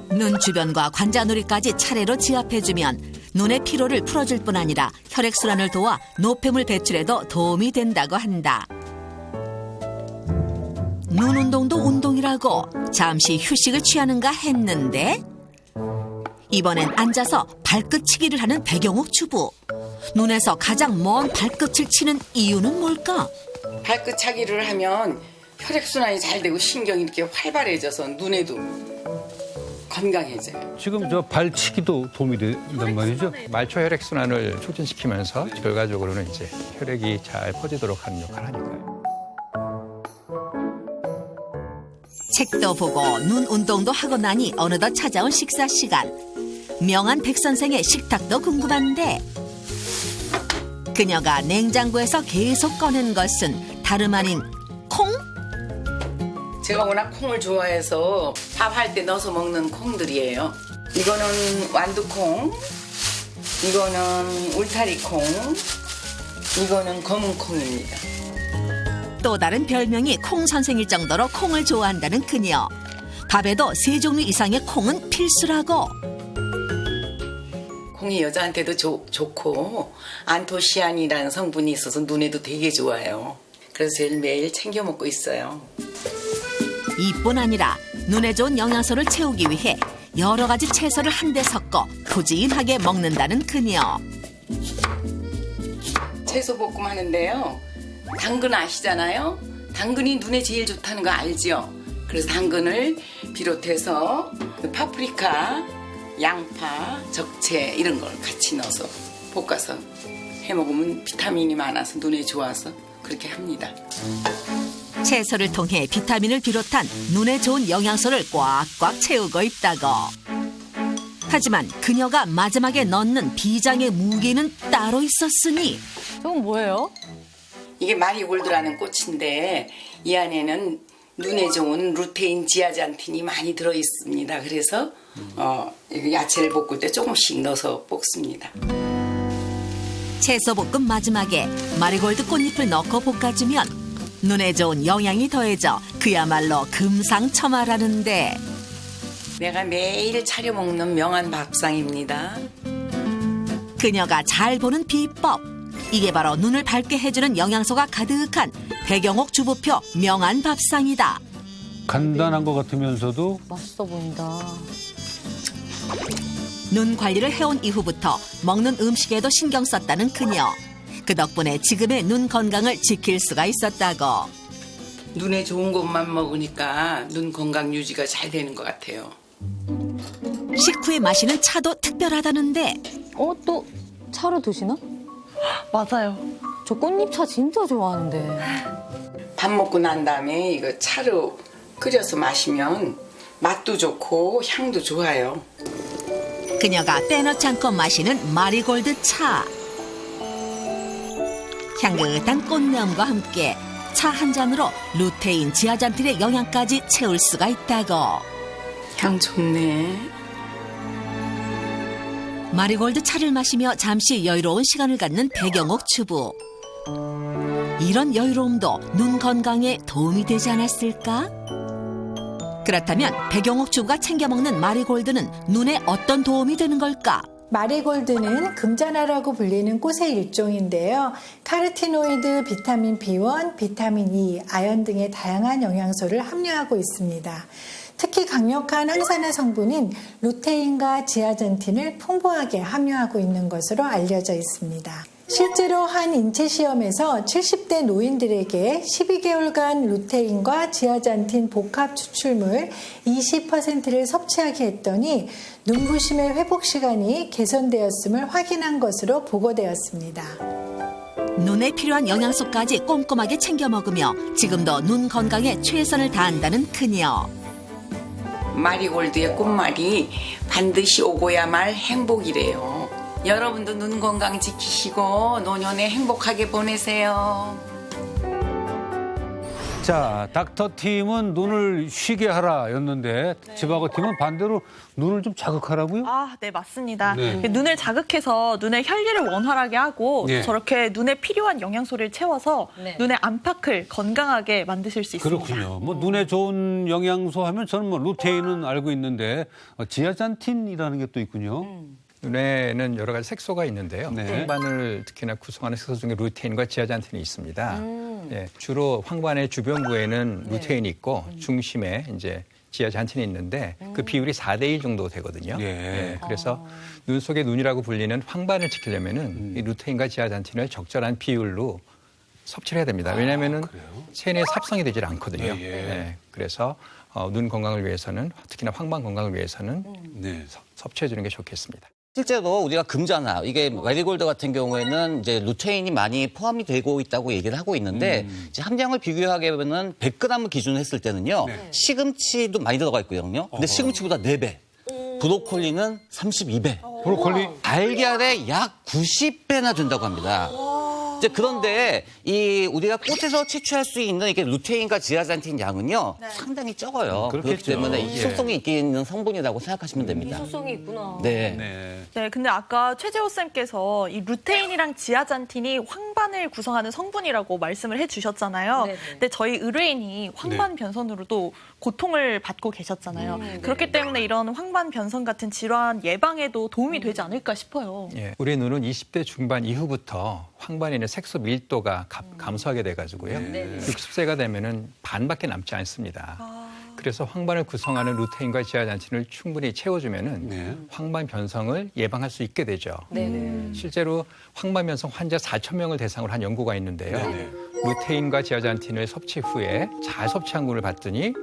눈 주변과 관자놀이까지 차례로 지압해주면 눈의 피로를 풀어줄 뿐 아니라 혈액순환을 도와 노폐물 배출에도 도움이 된다고 한다. 눈 운동도 운동이라고 잠시 휴식을 취하는가 했는데 이번엔 앉아서 발끝치기를 하는 백영옥 주부. 눈에서 가장 먼 발끝을 치는 이유는 뭘까? 발끝 차기를 하면 혈액순환이 잘 되고 신경이 이렇게 활발해져서 눈에도 건강해져요. 지금 저 발치기도 도움이 된단 말이죠? 말초 혈액순환을 촉진시키면서 결과적으로는 이제 혈액이 잘 퍼지도록 하는 역할을 하니까요. 책도 보고 눈 운동도 하고 나니 어느덧 찾아온 식사 시간. 명한 백 선생의 식탁도 궁금한데 그녀가 냉장고에서 계속 꺼낸 것은 다름 아닌 콩? 제가 워낙 콩을 좋아해서 밥할 때 넣어서 먹는 콩들이에요. 이거는 완두콩, 이거는 울타리콩, 이거는 검은 콩입니다. 또 다른 별명이 콩 선생일 정도로 콩을 좋아한다는 그녀. 밥에도 3종류 이상의 콩은 필수라고. 콩이 여자한테도 좋고 안토시아닌이라는 성분이 있어서 눈에도 되게 좋아요. 그래서 매일 챙겨 먹고 있어요. 이뿐 아니라 눈에 좋은 영양소를 채우기 위해 여러 가지 채소를 한데 섞어 푸짐하게 먹는다는 그녀. 채소 볶음 하는데요. 당근 아시잖아요? 당근이 눈에 제일 좋다는 거 알죠? 그래서 당근을 비롯해서 파프리카, 양파, 적채 이런 걸 같이 넣어서 볶아서 해먹으면 비타민이 많아서 눈에 좋아서 그렇게 합니다. 채소를 통해 비타민을 비롯한 눈에 좋은 영양소를 꽉꽉 채우고 있다고. 하지만 그녀가 마지막에 넣는 비장의 무기는 따로 있었으니. 저건 뭐예요? 이게 마리골드라는 꽃인데 이 안에는 눈에 좋은 루테인 지아잔틴이 많이 들어있습니다. 그래서 야채를 볶을 때 조금씩 넣어서 볶습니다. 채소 볶음 마지막에 마리골드 꽃잎을 넣고 볶아주면 눈에 좋은 영양이 더해져 그야말로 금상첨화라는데. 내가 매일 차려 먹는 명한 밥상입니다. 그녀가 잘 보는 비법. 이게 바로 눈을 밝게 해주는 영양소가 가득한 백영옥 주부표 명한 밥상이다. 간단한 것 같으면서도 맛있어 보인다. 눈 관리를 해온 이후부터 먹는 음식에도 신경 썼다는 그녀. 그 덕분에 지금의 눈 건강을 지킬 수가 있었다고. 눈에 좋은 것만 먹으니까 눈 건강 유지가 잘 되는 것 같아요. 식후에 마시는 차도 특별하다는데. 또 차로 드시나? 맞아요. 저 꽃잎차 진짜 좋아하는데. 밥 먹고 난 다음에 이거 차로 끓여서 마시면 맛도 좋고 향도 좋아요. 그녀가 빼놓지 않고 마시는 마리골드 차. 향긋한 꽃내음과 함께 차 한 잔으로 루테인, 지아잔틴의 영양까지 채울 수가 있다고. 향 좋네. 마리골드 차를 마시며 잠시 여유로운 시간을 갖는 백영옥 주부. 이런 여유로움도 눈 건강에 도움이 되지 않았을까? 그렇다면 백영옥 주부가 챙겨 먹는 마리골드는 눈에 어떤 도움이 되는 걸까? 마리골드는 금자나라고 불리는 꽃의 일종인데요. 카르티노이드, 비타민 B1, 비타민 E, 아연 등의 다양한 영양소를 함유하고 있습니다. 특히 강력한 항산화 성분인 루테인과 지아잔틴을 풍부하게 함유하고 있는 것으로 알려져 있습니다. 실제로 한 인체 시험에서 70대 노인들에게 12개월간 루테인과 지아잔틴 복합 추출물 20%를 섭취하게 했더니 눈부심의 회복 시간이 개선되었음을 확인한 것으로 보고되었습니다. 눈에 필요한 영양소까지 꼼꼼하게 챙겨 먹으며 지금도 눈 건강에 최선을 다한다는 그녀. 마리골드의 꽃말이 반드시 오고야 말 행복이래요. 여러분도 눈 건강 지키시고 노년에 행복하게 보내세요. 자, 닥터 팀은 눈을 쉬게 하라였는데 지바고 팀은 반대로 눈을 좀 자극하라고요? 아, 네, 맞습니다. 네. 눈을 자극해서 눈의 혈리를 원활하게 하고 네. 저렇게 눈에 필요한 영양소를 채워서 네. 눈의 안팎을 건강하게 만드실 수 있습니다. 그렇군요. 뭐 눈에 좋은 영양소 하면 저는 뭐 루테인은 알고 있는데 지아잔틴이라는 게 또 있군요. 눈에는 여러 가지 색소가 있는데요. 네. 황반을 특히나 구성하는 색소 중에 루테인과 지아잔틴이 있습니다. 예, 주로 황반의 주변부에는 루테인이 있고 중심에 이제 지아잔틴이 있는데 그 비율이 4대1 정도 되거든요. 예, 그래서 눈 속의 눈이라고 불리는 황반을 지키려면은 이 루테인과 지아잔틴을 적절한 비율로 섭취를 해야 됩니다. 왜냐하면은 체내에 삽성이 되질 않거든요. 예, 그래서 눈 건강을 위해서는 특히나 황반 건강을 위해서는 섭취해 주는 게 좋겠습니다. 실제로 우리가 금자나 이게 메리골드 같은 경우에는 이제 루테인이 많이 포함이 되고 있다고 얘기를 하고 있는데 이제 함량을 비교하게 하면은 100g을 기준으로 했을 때는요. 시금치도 많이 들어가 있거든요. 근데 시금치보다 4배. 브로콜리는 32배. 브로콜리? 달걀의 약 90배나 된다고 합니다. 이제 그런데 이 우리가 꽃에서 채취할 수 있는 이게 루테인과 지아잔틴 양은요 상당히 적어요. 그렇기 때문에 희소성이 있는 성분이라고 생각하시면 됩니다. 희소성이 있구나. 네, 근데 아까 최재호 쌤께서 이 루테인이랑 지아잔틴이 황반을 구성하는 성분이라고 말씀을 해주셨잖아요. 근데 저희 의뢰인이 황반 변선으로도 고통을 받고 계셨잖아요. 그렇기 때문에 이런 황반 변선 같은 질환 예방에도 도움이 되지 않을까 싶어요. 예, 우리 눈은 20대 중반 이후부터 황반에 있는 색소 밀도가 감소하게 돼가지고요. 60세가 되면은 반밖에 남지 않습니다. 그래서 황반을 구성하는 루테인과 지아잔틴을 충분히 채워주면은 황반 변성을 예방할 수 있게 되죠. 실제로 황반 변성 환자 4,000명을 대상으로 한 연구가 있는데요. 루테인과 지아잔틴을 섭취 후에 잘 섭취한 군을 봤더니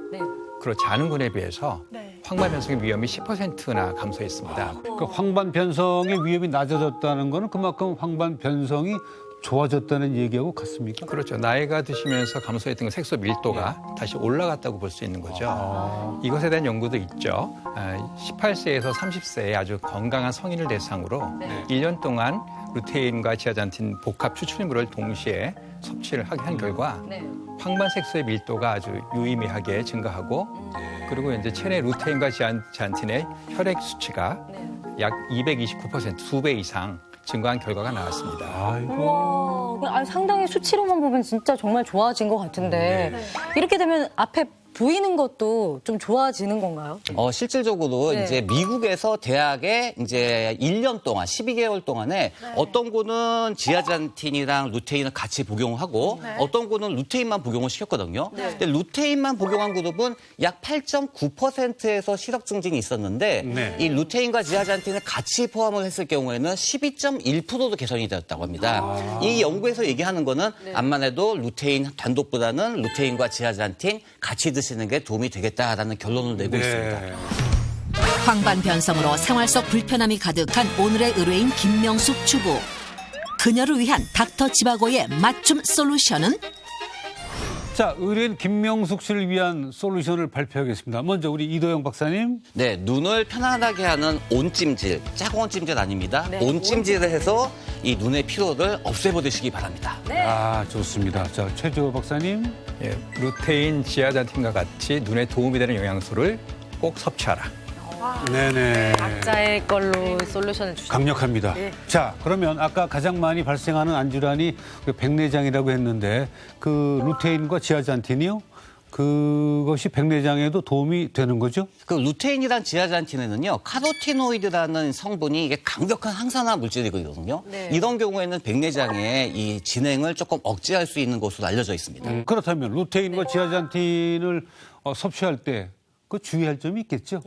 그렇지 않은 군에 비해서 황반 변성의 위험이 10%나 감소했습니다. 그 황반 변성의 위험이 낮아졌다는 거는 그만큼 황반 변성이 좋아졌다는 얘기하고 같습니까? 그렇죠. 나이가 드시면서 감소했던 색소 밀도가 다시 올라갔다고 볼 수 있는 거죠. 이것에 대한 연구도 있죠. 18세에서 30세의 아주 건강한 성인을 대상으로 1년 동안 루테인과 지아잔틴 복합 추출물을 동시에 섭취를 하게 한 결과 황반 색소의 밀도가 아주 유의미하게 증가하고 그리고 이제 체내 루테인과 지아잔틴의 혈액 수치가 약 229% 2배 이상 증가한 결과가 나왔습니다. 상당히 수치로만 보면 진짜 정말 좋아진 것 같은데 이렇게 되면 앞에 보이는 것도 좀 좋아지는 건가요? 실질적으로 이제 미국에서 대학에 이제 1년 동안 12개월 동안에 어떤 곳은 지아잔틴이랑 루테인을 같이 복용하고 어떤 곳은 루테인만 복용을 시켰거든요. 근데 루테인만 복용한 그룹은 약 8.9%에서 시력 증진이 있었는데 이 루테인과 지아잔틴을 같이 포함을 했을 경우에는 12.1%도 개선이 되었다고 합니다. 이 연구에서 얘기하는 거는 암만 해도 루테인 단독보다는 루테인과 지아잔틴 같이 드시는 게 도움이 되겠다라는 결론을 내고 있습니다. 황반 변성으로 생활 속 불편함이 가득한 오늘의 의뢰인 김명숙 주부. 그녀를 위한 닥터 지바고의 맞춤 솔루션은? 자, 의뢰인 김명숙 씨를 위한 솔루션을 발표하겠습니다. 먼저 우리 이도영 박사님. 네, 눈을 편안하게 하는 온찜질, 짜고온 찜질 아닙니다. 온찜질을 해서 이 눈의 피로를 없애버리시기 바랍니다. 아, 좋습니다. 자, 최재호 박사님. 예, 루테인, 지아잔틴과 같이 눈에 도움이 되는 영양소를 꼭 섭취하라. 네네. 각자의 걸로 솔루션을 주시죠. 강력합니다. 자, 그러면 아까 가장 많이 발생하는 안질환이 그 백내장이라고 했는데 그 루테인과 지아잔틴이요? 그것이 백내장에도 도움이 되는 거죠? 그 루테인이란 지아잔틴에는요, 카로티노이드라는 성분이 이게 강력한 항산화 물질이거든요. 이런 경우에는 백내장의 이 진행을 조금 억제할 수 있는 것으로 알려져 있습니다. 그렇다면 루테인과 지아잔틴을 섭취할 때 그 주의할 점이 있겠죠?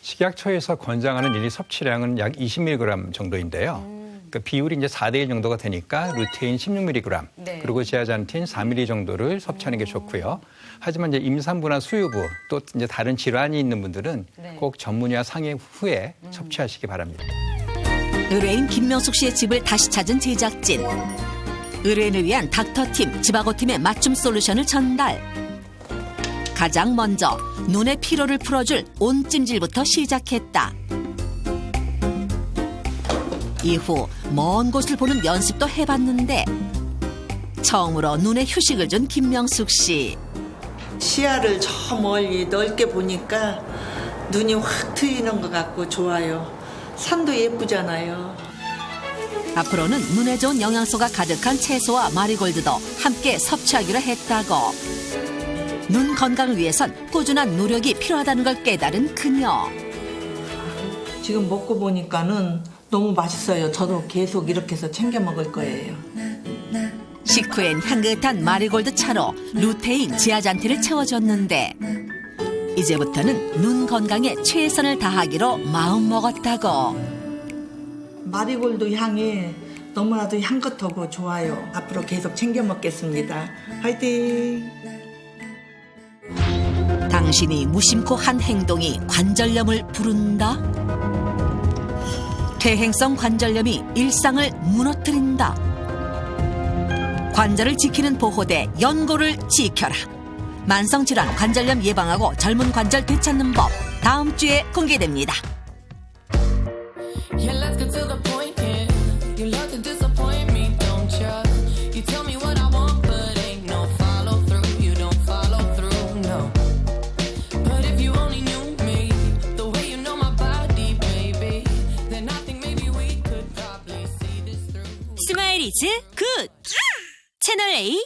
식약처에서 권장하는 일일 섭취량은 약 20mg 정도인데요. 그 비율이 이제 4대1 정도가 되니까 루테인 16mg, 그리고 지아잔틴 4mg 정도를 섭취하는 게 좋고요. 하지만 이제 임산부나 수유부 또 이제 다른 질환이 있는 분들은 꼭 전문의와 상의 후에 섭취하시기 바랍니다. 의뢰인 김명숙 씨의 집을 다시 찾은 제작진. 의뢰인을 위한 닥터팀, 지바고팀의 맞춤 솔루션을 전달. 가장 먼저 눈의 피로를 풀어줄 온찜질부터 시작했다. 이후 먼 곳을 보는 연습도 해봤는데 처음으로 눈에 휴식을 준 김명숙 씨. 시야를 저 멀리 넓게 보니까 눈이 확 트이는 것 같고 좋아요. 산도 예쁘잖아요. 앞으로는 눈에 좋은 영양소가 가득한 채소와 마리골드도 함께 섭취하기로 했다고. 눈 건강을 위해선 꾸준한 노력이 필요하다는 걸 깨달은 그녀. 지금 먹고 보니까는 너무 맛있어요. 저도 계속 이렇게 해서 챙겨 먹을 거예요. 식후엔 향긋한 마리골드 차로 루테인 지아잔티를 채워줬는데 이제부터는 눈 건강에 최선을 다하기로 마음먹었다고. 마리골드 향이 너무나도 향긋하고 좋아요. 앞으로 계속 챙겨 먹겠습니다. 화이팅! 당신이 무심코 한 행동이 관절염을 부른다? 퇴행성 관절염이 일상을 무너뜨린다. 관절을 지키는 보호대 연고를 지켜라. 만성질환 관절염 예방하고 젊은 관절 되찾는 법 다음 주에 공개됩니다. 스마일이즈 굿! 채널 A